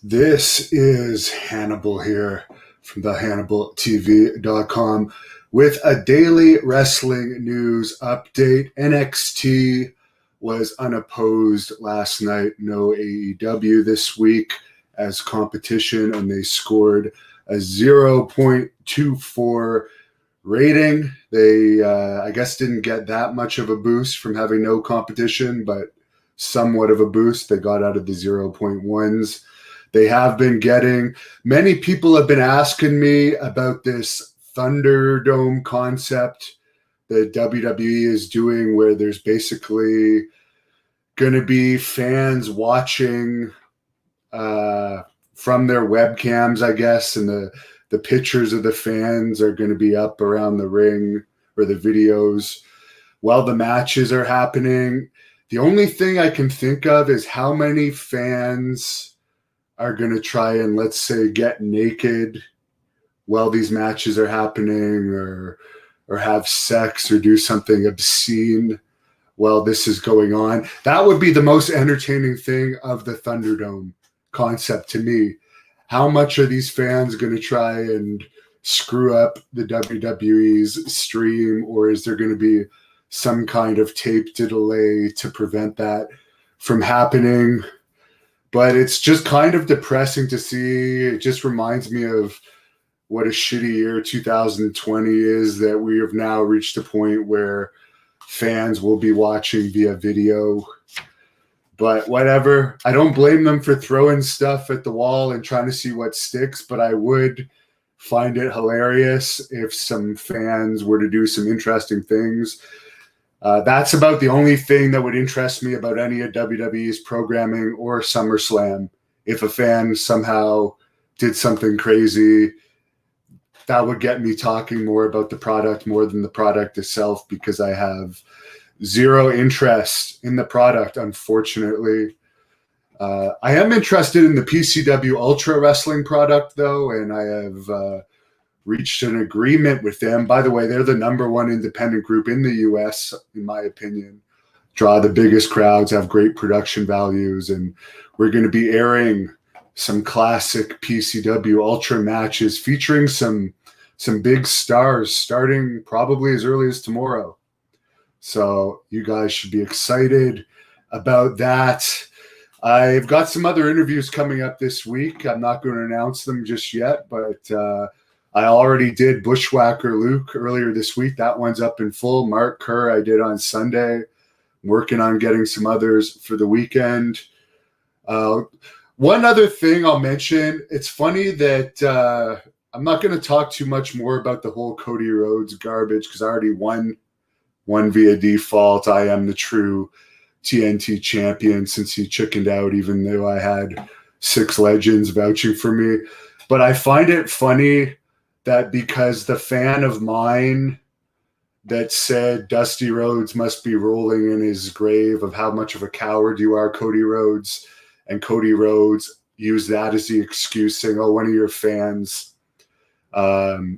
This is Hannibal here from the HannibalTV.com with a daily wrestling news update. NXT was unopposed last night. No AEW this week as competition, and they scored a 0.24 rating. They, I guess, didn't get that much of a boost from having no competition, but somewhat of a boost. They got out of the 0.1s. They have been getting, many people have been asking me about this ThunderDome concept that WWE is doing, where there's basically going to be fans watching from their webcams, I guess, and the pictures of the fans are going to be up around the ring, or the videos while the matches are happening. The only thing I can think of is how many fans are going to try and, let's say, get naked while these matches are happening, or have sex or do something obscene while this is going on. That would be the most entertaining thing of the ThunderDome concept to me. How much are these fans going to try and screw up the WWE's stream, or is there going to be some kind of tape delay to prevent that from happening? But it's just kind of depressing to see. It just reminds me of what a shitty year 2020 is, that we have now reached a point where fans will be watching via video. But whatever. I don't blame them for throwing stuff at the wall and trying to see what sticks, but I would find it hilarious if some fans were to do some interesting things. That's about the only thing that would interest me about any of WWE's programming or SummerSlam. If a fan somehow did something crazy, that would get me talking more about the product more than the product itself, because I have zero interest in the product, unfortunately. I am interested in the PCW Ultra wrestling product, though, and I have reached an agreement with them. By the way, they're the #1 independent group in the U.S., in my opinion. Draw the biggest crowds, have great production values, and we're going to be airing some classic PCW Ultra matches featuring some big stars starting probably as early as tomorrow. So you guys should be excited about that. I've got some other interviews coming up this week. I'm not going to announce them just yet, but I already did Bushwhacker Luke earlier this week. That one's up in full. Mark Kerr I did on Sunday. I'm working on getting some others for the weekend. One other thing I'll mention, it's funny that I'm not going to talk too much more about the whole Cody Rhodes garbage, because I already won via default. I am the true TNT champion since he chickened out, even though I had 6 legends vouching for me. But I find it funny that because the fan of mine that said Dusty Rhodes must be rolling in his grave of how much of a coward you are, Cody Rhodes, and Cody Rhodes used that as the excuse, saying, oh, one of your fans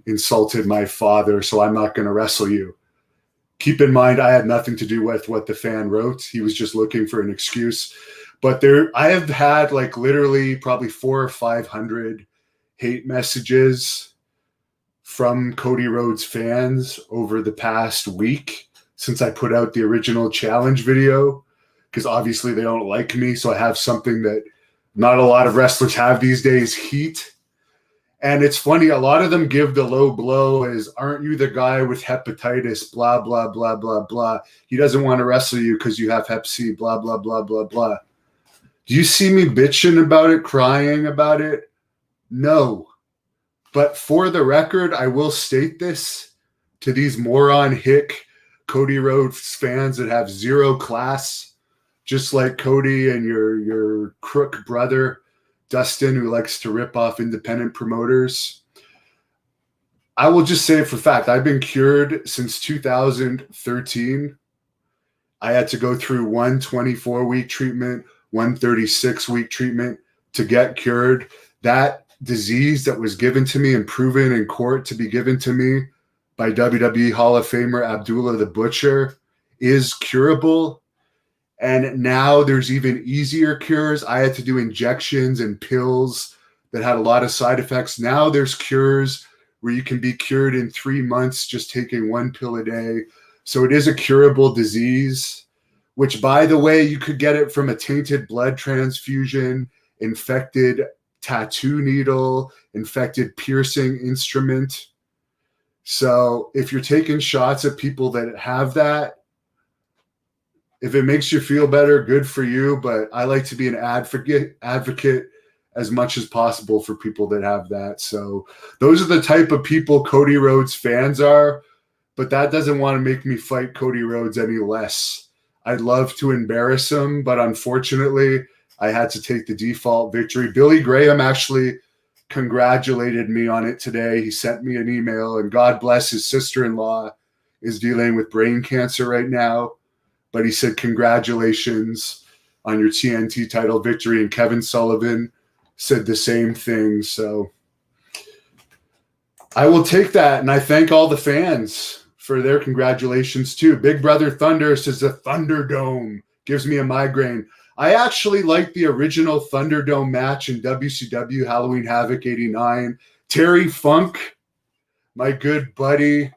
insulted my father, so I'm not going to wrestle you. Keep in mind, I had nothing to do with what the fan wrote. He was just looking for an excuse. But I have had like literally probably 400 or 500 hate messages from Cody Rhodes fans over the past week since I put out the original challenge video, because obviously they don't like me. So I have something that not a lot of wrestlers have these days, heat. And it's funny, a lot of them give the low blow as, aren't you the guy with hepatitis, blah, blah, blah, blah, blah. He doesn't want to wrestle you because you have hep C, blah, blah, blah, blah, blah. Do you see me bitching about it, crying about it? No. But for the record, I will state this to these moron hick Cody Rhodes fans that have zero class, just like Cody and your crook brother, Dustin, who likes to rip off independent promoters. I will just say it for fact. I've been cured since 2013. I had to go through one 24-week treatment, one 36-week treatment to get cured. That disease that was given to me and proven in court to be given to me by WWE Hall of Famer Abdullah the Butcher is curable. And now there's even easier cures. I had to do injections and pills that had a lot of side effects. Now there's cures where you can be cured in 3 months just taking 1 pill a day. So it is a curable disease, which, by the way, you could get it from a tainted blood transfusion, infected tattoo needle, infected piercing instrument. So if you're taking shots at people that have that, if it makes you feel better, good for you. But I like to be an advocate as much as possible for people that have that. So those are the type of people Cody Rhodes fans are, but that doesn't want to make me fight Cody Rhodes any less. I'd love to embarrass him, but unfortunately, I had to take the default victory. Billy Graham actually congratulated me on it today. He sent me an email, and God bless his sister-in-law is dealing with brain cancer right now. But he said, congratulations on your TNT title victory. And Kevin Sullivan said the same thing. So I will take that. And I thank all the fans for their congratulations too. Big Brother Thunder says the ThunderDome gives me a migraine. I actually like the original ThunderDome match in WCW Halloween Havoc 89. Terry Funk, my good buddy,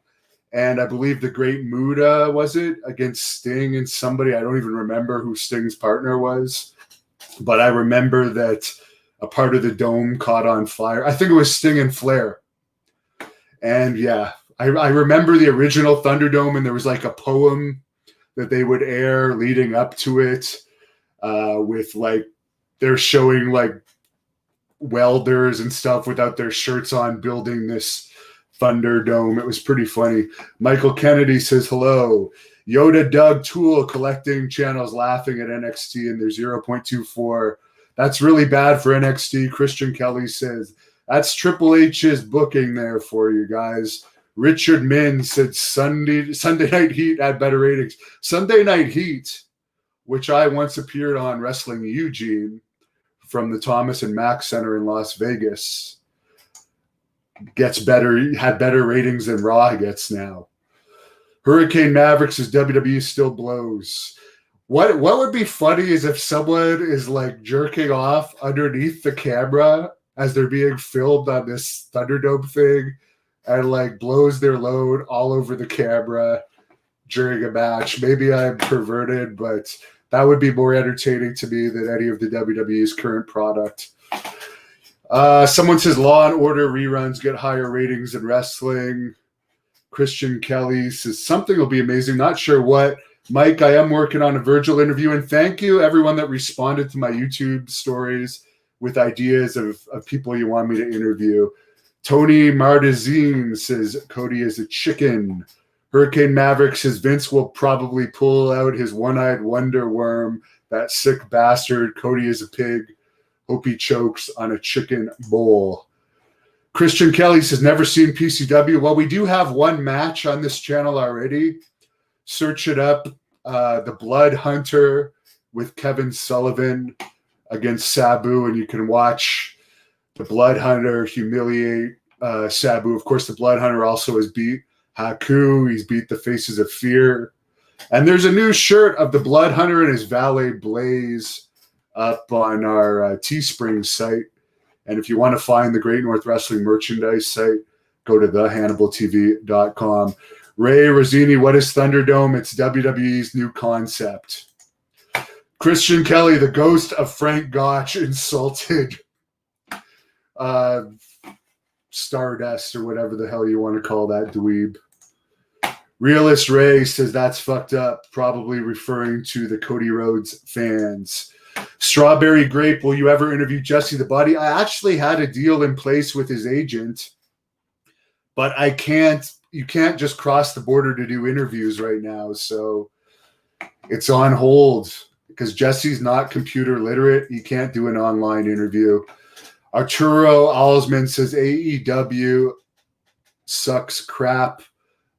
and I believe the Great Muta, was it, against Sting and somebody. I don't even remember who Sting's partner was, but I remember that a part of the dome caught on fire. I think it was Sting and Flair. And yeah, I remember the original ThunderDome, and there was like a poem that they would air leading up to it, with like they're showing like welders and stuff without their shirts on building this ThunderDome. It was pretty funny. Michael Kennedy says hello. Yoda Doug Tool collecting channels laughing at NXT and their 0.24. That's really bad for NXT. Christian Kelly says that's Triple H's booking there for you guys. Richard Min said Sunday Night Heat had better ratings. Sunday Night Heat, which I once appeared on Wrestling Eugene from the Thomas and Mack Center in Las Vegas, had better ratings than Raw gets now. Hurricane Maverick says WWE still blows. What would be funny is if someone is like jerking off underneath the camera as they're being filmed on this ThunderDome thing and like blows their load all over the camera during a match. Maybe I'm perverted, but that would be more entertaining to me than any of the WWE's current product. Someone says Law and Order reruns get higher ratings than wrestling. Christian Kelly says something will be amazing. Not sure what. Mike, I am working on a Virgil interview, and thank you everyone that responded to my YouTube stories with ideas of people you want me to interview. Tony Mardazine says Cody is a chicken. Hurricane Maverick says Vince will probably pull out his one-eyed wonder worm. That sick bastard. Cody is a pig. Hope he chokes on a chicken bowl. Christian Kelly says, never seen PCW. Well, we do have one match on this channel already. Search it up. The Blood Hunter with Kevin Sullivan against Sabu, and you can watch the Blood Hunter humiliate Sabu. Of course, the Blood Hunter also has beat Haku. He's beat the Faces of Fear. And there's a new shirt of the Blood Hunter and his valet Blaze up on our Teespring site. And if you want to find the Great North Wrestling merchandise site, go to thehannibaltv.com. Ray Rosini, what is ThunderDome? It's WWE's new concept. Christian Kelly, the ghost of Frank Gotch, insulted Stardust or whatever the hell you want to call that dweeb. Realist Ray says that's fucked up, probably referring to the Cody Rhodes fans. Strawberry Grape, will you ever interview Jesse the Body? I actually had a deal in place with his agent, but you can't just cross the border to do interviews right now. So it's on hold because Jesse's not computer literate. He can't do an online interview. Arturo Alsman says AEW sucks crap.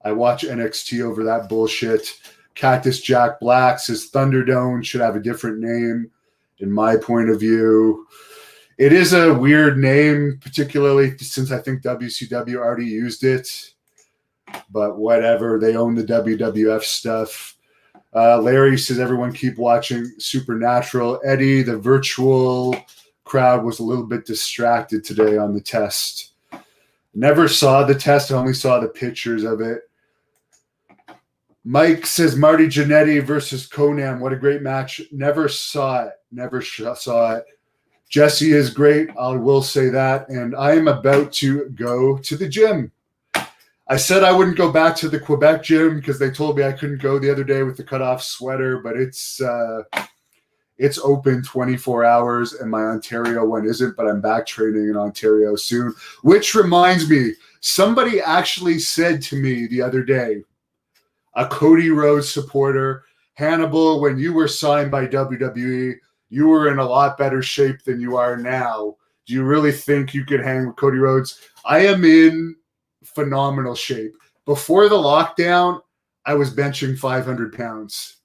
I watch NXT over that bullshit. Cactus Jack Black says ThunderDome should have a different name, in my point of view. It is a weird name, particularly since I think WCW already used it. But whatever, they own the WWF stuff. Larry says, everyone keep watching Supernatural. Eddie, the virtual crowd was a little bit distracted today on the test. Never saw the test. I only saw the pictures of it. Mike says, Marty Jannetty versus Conan. What a great match. Never saw it. Never saw it. Jesse is great. I will say that. And I am about to go to the gym. I said I wouldn't go back to the Quebec gym because they told me I couldn't go the other day with the cutoff sweater, but it's open 24 hours and my Ontario one isn't, but I'm back training in Ontario soon. Which reminds me, somebody actually said to me the other day, a Cody Rhodes supporter, Hannibal, when you were signed by WWE, you were in a lot better shape than you are now. Do you really think you could hang with Cody Rhodes? I am in phenomenal shape. Before the lockdown, I was benching 500 pounds.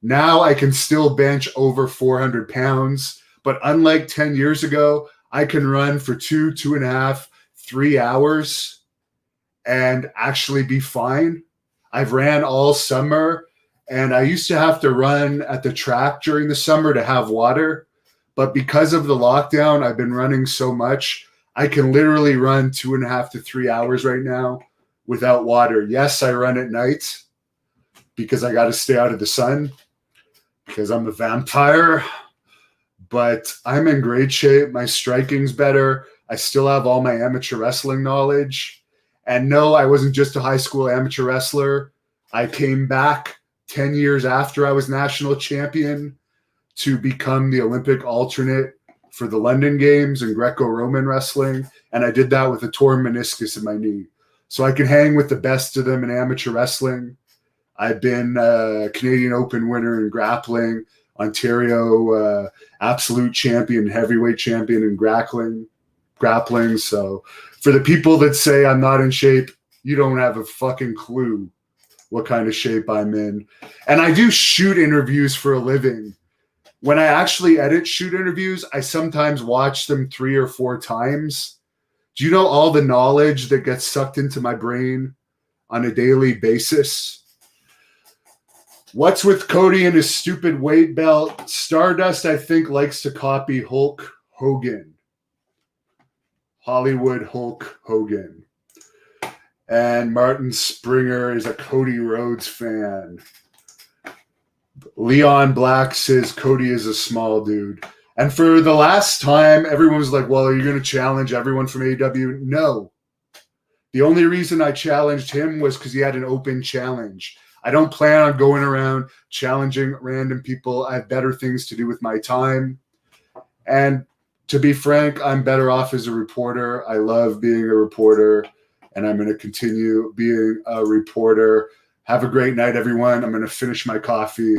Now I can still bench over 400 pounds, but unlike 10 years ago, I can run for 2.5, 3 hours and actually be fine. I've ran all summer, and I used to have to run at the track during the summer to have water, but because of the lockdown, I've been running so much, I can literally run 2.5 to 3 hours right now without water. Yes, I run at night because I got to stay out of the sun because I'm a vampire, but I'm in great shape. My striking's better. I still have all my amateur wrestling knowledge. And no, I wasn't just a high school amateur wrestler. I came back 10 years after I was national champion to become the Olympic alternate for the London Games in Greco-Roman wrestling, and I did that with a torn meniscus in my knee. So I can hang with the best of them in amateur wrestling. I've been a Canadian Open winner in grappling, Ontario absolute champion, heavyweight champion in grappling. So for the people that say I'm not in shape, you don't have a fucking clue what kind of shape I'm in. And I do shoot interviews for a living. When I actually edit shoot interviews, I sometimes watch them 3 or 4 times. Do you know all the knowledge that gets sucked into my brain on a daily basis? What's with Cody and his stupid weight belt? Stardust, I think, likes to copy Hulk Hogan. Hollywood Hulk Hogan. And Martin Springer is a Cody Rhodes fan. Leon Black says Cody is a small dude. And for the last time, everyone was like, well, are you going to challenge everyone from AEW? No. The only reason I challenged him was because he had an open challenge. I don't plan on going around challenging random people. I have better things to do with my time. And to be frank, I'm better off as a reporter. I love being a reporter, and I'm going to continue being a reporter. Have a great night, everyone. I'm going to finish my coffee.